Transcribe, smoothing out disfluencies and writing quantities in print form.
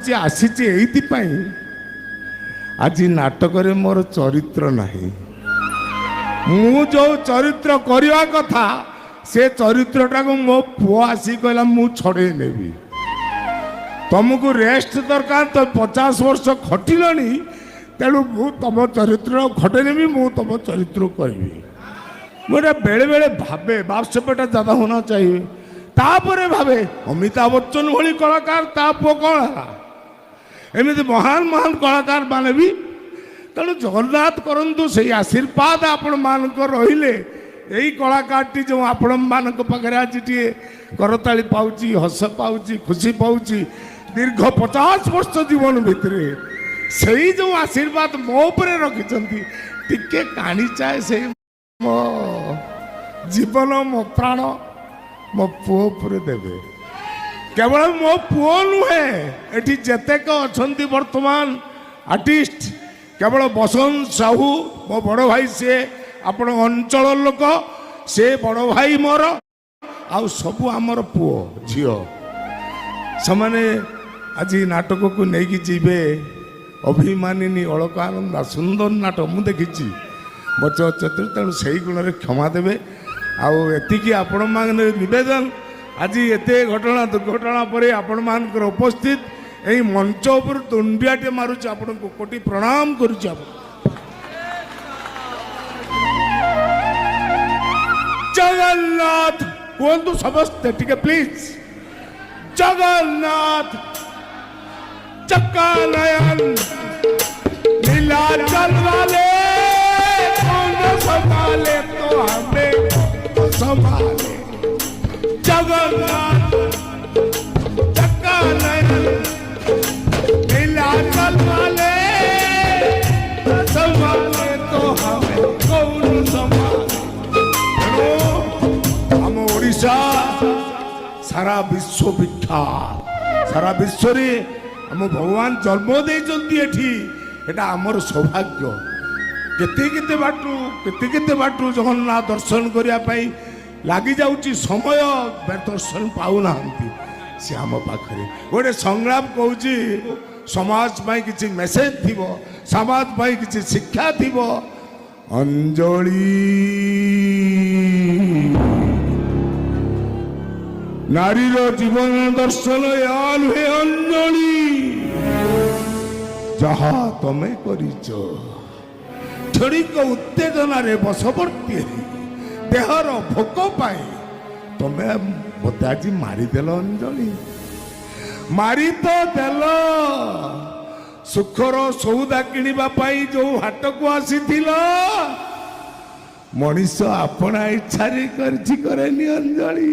ଆଜି ଆସିଛି ଏଇଥିପାଇଁ ଆଜି ନାଟକରେ ମୋର ଚରିତ୍ର ନାହିଁ। ମୁଁ ଯୋଉ ଚରିତ୍ର କରିବା କଥା ସେ ଚରିତ୍ରଟାକୁ ମୋ ପୁଅ ଆସି କହିଲା ମୁଁ ଛଡ଼େଇ ନେବି। ତମକୁ ରେଷ୍ଟ ଦରକାର, ତ 50 ବର୍ଷ ଖଟିଲଣି, ତେଣୁ ମୁଁ ତମ ଚରିତ୍ର ଖଟେଇ ନେବି, ମୁଁ ତମ ଚରିତ୍ର କରିବି। ମୁଁ ଏଟା ବେଳେ ବେଳେ ଭାବେ ବାପ ସେ ବେଟା ज़्यादा होना चाहिए। तापर भावे अमिताभ बच्चन भली कलाकार ता पुओ कौन है एमती महान महान कलाकार माने भी तेणु जगन्नाथ करंतु से आशीर्वाद आपण मान रहिले यही कलाकारटी जो आपण मान पाखे आज टे करताली पाउची हस पाउची खुशी पाउची दीर्घ 50 वर्ष जीवन भितर से जो आशीर्वाद मो उपरे रखिछंती टिके काणी चाहे से मो जीवन मो प्राण मो पुओ उपरे देवे। केवल मो पुओ नुहे एठी जेतेक अछंती वर्तमान आर्टिस्ट केवल बसंत साहू मो बड़ भाई से आपण अंचल लोक से बड़ भाई मोर आउ सबु आमर पुओ झियो समाने आज नाटक को लेकिन जीवे अभिमानिनी अलकानंदा सुंदर नाटक मु देखी बच चतुर तेणु से गुण क्षमा देवे आती आपण मान नवेदन आज एत घटना दुर्घटना पर आपण मान उपस्थित यही मंच उपर तुंडियाटे मारुच आपण को कोटि प्रणाम करुच। जगन्नाथ कहतु समस्ते टिके प्लीज जगन्नाथ चक्का नयन नीलाचल वाले कौन संभाले तो हमें संभाले जगन्नाथ चक्का नयन नीलाचल वाले संभाले तो हमें कौन संभाले। हम ओडिशा सारा विश्व विख्यात सारा विश्व रे हम भगवान जन्म देइचंती एटा आमर सौभाग्य केते बाटू जगन्नाथ दर्शन करने लगी जाऊँगी समय दर्शन पाऊना सी आम पाखे गोटे संग्राम कहूँ समाज किसी मेसेज थी समाज किसी शिक्षा थी अंजलि नारीर जीवन दर्शन या नुहे अंजलि जहा तमें करिच क्षणिक उत्तेजना रे बशवर्ती देहर भोक पाए तमें मत आज मारिदेल अंजलि मारी तो देल सुखर सौदा किणवाई जो हाट को आसी मनीष अपना इच्छा करे अंजलि।